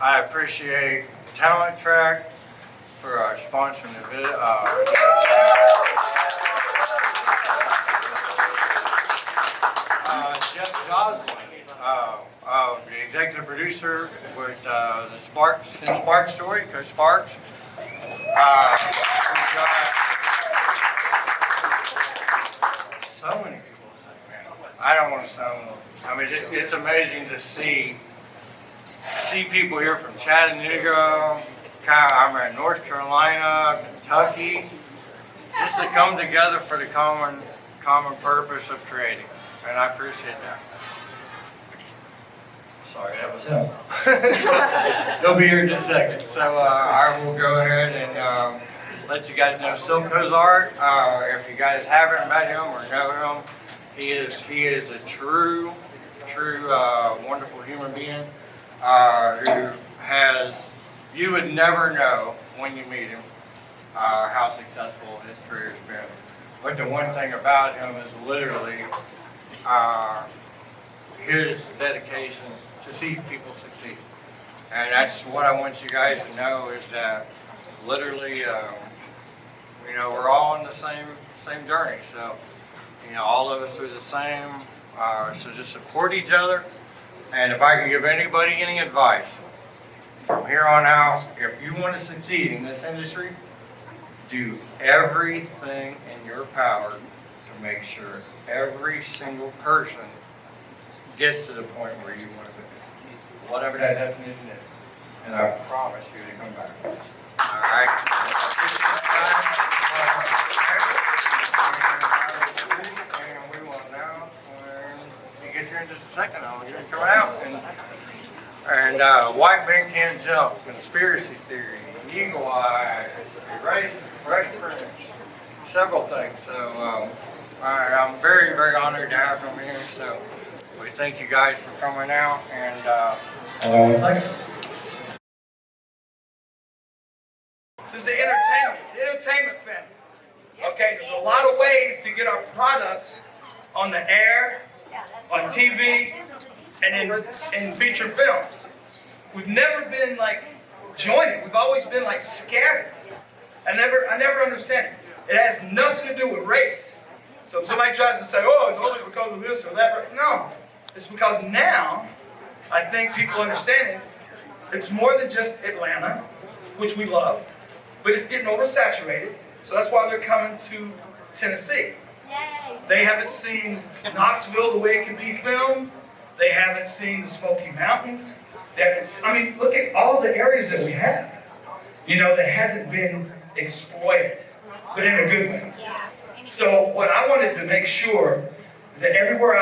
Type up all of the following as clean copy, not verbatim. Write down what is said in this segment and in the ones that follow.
I appreciate Talent Track for sponsoring the video. Jeff Joslin, the executive producer with the Sparks and Sparks story, Coach Sparks. We've got so many people. I don't want to sound. I mean, it's amazing to see people here from Chattanooga, I'm in North Carolina, Kentucky, just to come together for the common purpose of creating, and I appreciate that. Sorry, that was him. He'll be here in just a second. So I will go ahead and let you guys know Silco's art. If you guys haven't met him or know him, he is a true wonderful human being who has, you would never know when you meet him how successful his career has been. But the one thing about him is literally his dedication to see people succeed. And that's what I want you guys to know, is that literally, we're all on the same journey. So, all of us are the same. So just support each other. And if I can give anybody any advice from here on out, if you want to succeed in this industry, do everything in your power to make sure every single person gets to the point where you want to be, whatever that definition is. And I promise you to come back. All right? And we will now, when he gets here in just a second, I'll get him coming out. And white men can't jump, conspiracy theory, eagle eye, racist, fresh prince, several things. So I'm very, very honored to have him here. So we thank you guys for coming out, and thank you. This is the entertainment family. Okay, there's a lot of ways to get our products on the air, on TV, and in feature films. We've never been like jointed. We've always been like scattered. I never understand it. It has nothing to do with race. So if somebody tries to say, oh, it's only because of this or that, no. It's because now, I think people understand it. It's more than just Atlanta, which we love, but it's getting oversaturated. So that's why they're coming to Tennessee. Yay. They haven't seen Knoxville the way it can be filmed. They haven't seen the Smoky Mountains. Look at all the areas that we have, that hasn't been exploited, but in a good way. So what I wanted to make sure is that everywhere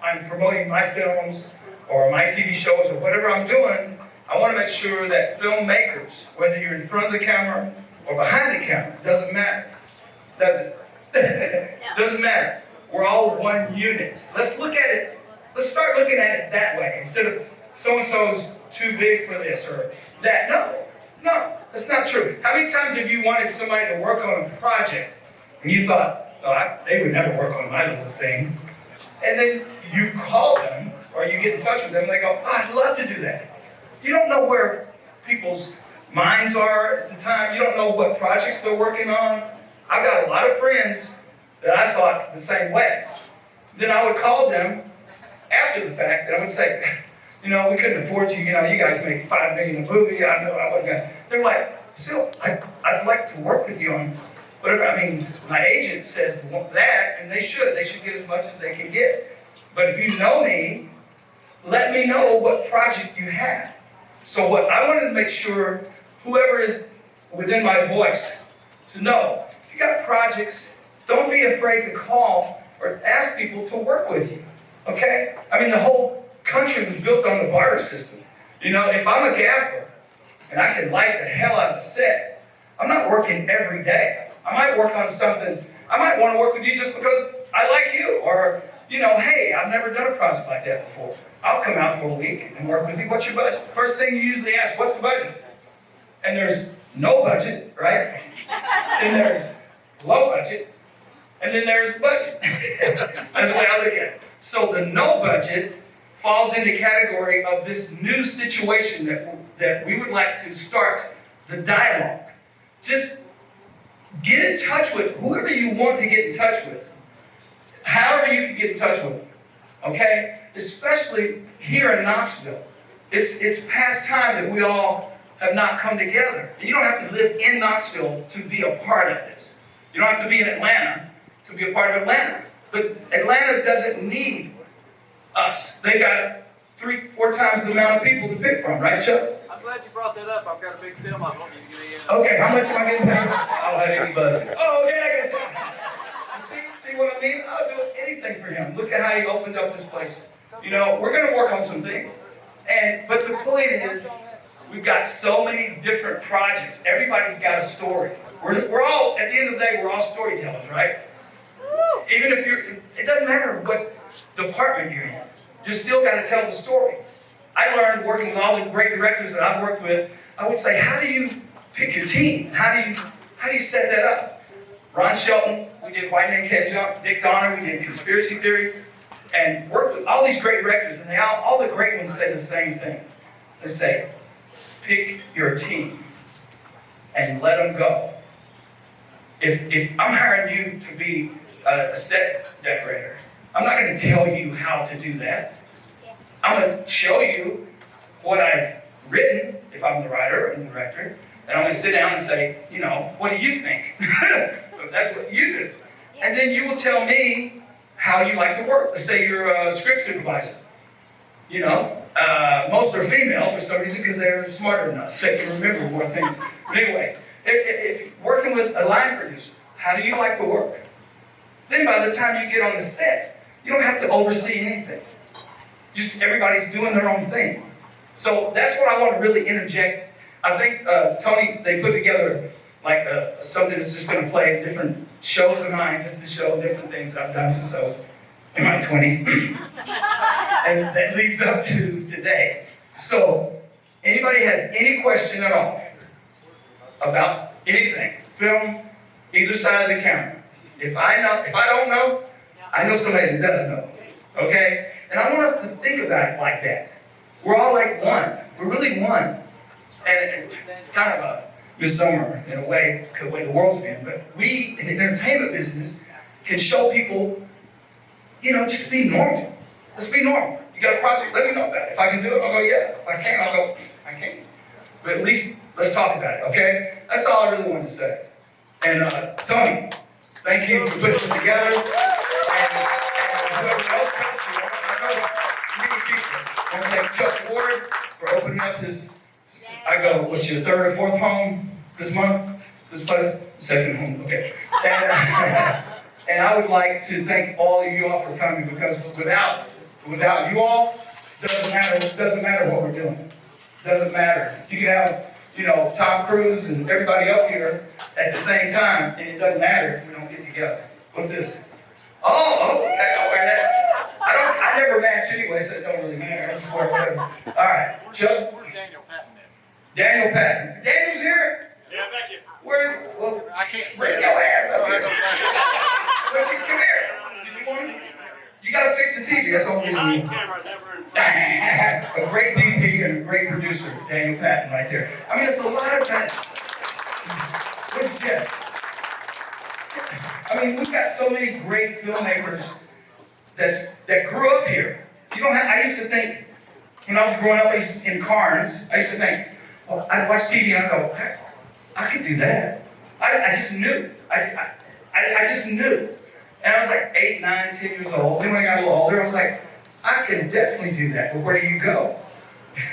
I'm promoting my films or my TV shows or whatever I'm doing, I want to make sure that filmmakers, whether you're in front of the camera or behind the camera, doesn't matter. Does it? Doesn't matter. We're all one unit. Let's look at it. Let's start looking at it that way instead of so-and-so's too big for this or that. No, that's not true. How many times have you wanted somebody to work on a project and you thought, oh, they would never work on my little thing? And then you call them or you get in touch with them and they go, oh, I'd love to do that. You don't know where people's minds are at the time. You don't know what projects they're working on. I've got a lot of friends that I thought the same way. Then I would call them after the fact and I would say, we couldn't afford you. You guys make $5 million a movie. I know I wasn't gonna. They're like, still, I'd like to work with you on whatever. My agent says that, and they should. They should get as much as they can get. But if you know me, let me know what project you have. So what I wanted to make sure, whoever is within my voice, to know, if you got projects, don't be afraid to call or ask people to work with you. Okay? The whole country was built on the barter system. If I'm a gaffer and I can light the hell out of a set, I'm not working every day. I might work on something. I might want to work with you just because I like you, or hey, I've never done a project like that before. I'll come out for a week and work with you. What's your budget? First thing you usually ask, what's the budget? And there's no budget, right? And there's low budget, and then there's budget. That's the way I look at it. So the no budget falls in the category of this new situation that we would like to start the dialogue. Just get in touch with whoever you want to get in touch with. However you can get in touch with them. Okay? Especially here in Knoxville. It's past time that we all have not come together. And you don't have to live in Knoxville to be a part of this. You don't have to be in Atlanta to be a part of Atlanta. But Atlanta doesn't need us. They got 3-4 times the amount of people to pick from, right, Chuck? I'm glad you brought that up. I've got a big film I want you to get in. Okay, how much am I getting paid? I don't have any budget. Oh, okay, I guess. See what I mean? I'll do anything for him. Look at how he opened up this place. You know, we're going to work on some things. But the point is, we've got so many different projects. Everybody's got a story. We're all, at the end of the day, we're all storytellers, right? Even if it doesn't matter what department you're in, you still got to tell the story. I learned working with all the great directors that I've worked with, I would say, how do you pick your team? How do you set that up? Ron Shelton, we did White Man Can't Jump. Dick Donner, we did Conspiracy Theory. And worked with all these great directors, and all the great ones say the same thing. They say, pick your team and let them go. If I'm hiring you to be a set decorator, I'm not going to tell you how to do that. I'm going to show you what I've written, if I'm the writer and the director, and I'm going to sit down and say, you know, what do you think? That's what you do. And then you will tell me how you like to work. Let's say you're a script supervisor. You know, most are female for some reason because they're smarter than us. They can remember more things. But anyway, if working with a line producer, how do you like to work? Then by the time you get on the set, you don't have to oversee anything. Just everybody's doing their own thing. So that's what I want to really interject. I think, Tony, they put together like something that's just going to play different shows of mine just to show different things that I've done since I was in my 20s. And that leads up to today. So, anybody has any question at all about anything, film, either side of the camera. If I don't know, I know somebody that does know. Okay? And I want us to think about it like that. We're all like one. We're really one. And it's kind of a misnomer in a way, the way the world's been. But we, in the entertainment business, can show people, you know, just be normal. Let's be normal. You got a project, let me know about it. If I can do it, I'll go, yeah. If I can't, I'll go, I can't. But at least let's talk about it, okay? That's all I really wanted to say. And Tony, thank you for putting this together. And whoever else comes, I know it's many people. I want to thank Chuck Ward for opening up his, I go, what's your third or fourth home this month? This place? Second home, okay. And I would like to thank all of you all for coming, because without you all, doesn't matter what we're doing. Doesn't matter. You can have, you know, Tom Cruise and everybody up here at the same time, and it doesn't matter if we don't get together. What's this? Oh, okay, I'll wear that. I never match anyway, so it don't really matter. I just wear whatever. All right, Chuck. Where's Daniel Patton at? Daniel Patton. Daniel's here. Yeah, thank you. Where is? Well, I can't say bring it. your ass up here. But you come here. Did you want to? You gotta fix the TV. That's all we need. A great DP and a great producer, Daniel Patton, right there. I mean, it's a lot of that. Where's Jeff? I mean, we've got so many great filmmakers that grew up here. You don't have. I used to think when I was growing up in Carnes, I used to think, well, I'd watch TV and I'd go, I could do that. I just knew. I just knew. And I was like 8, 9, 10 years old. Then when I got a little older, I was like, I can definitely do that. But where do you go?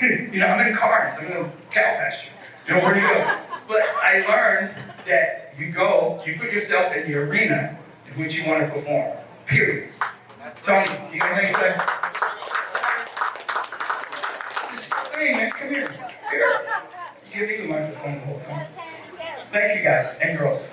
You know, I'm in Carnes. I'm in a cow pasture. You know, where do you go? But I learned that you put yourself in the arena in which you want to perform. Period. Tony, you got anything to say? Hey, man, come here. Here. Give me the microphone the whole time. Thank you, guys and girls.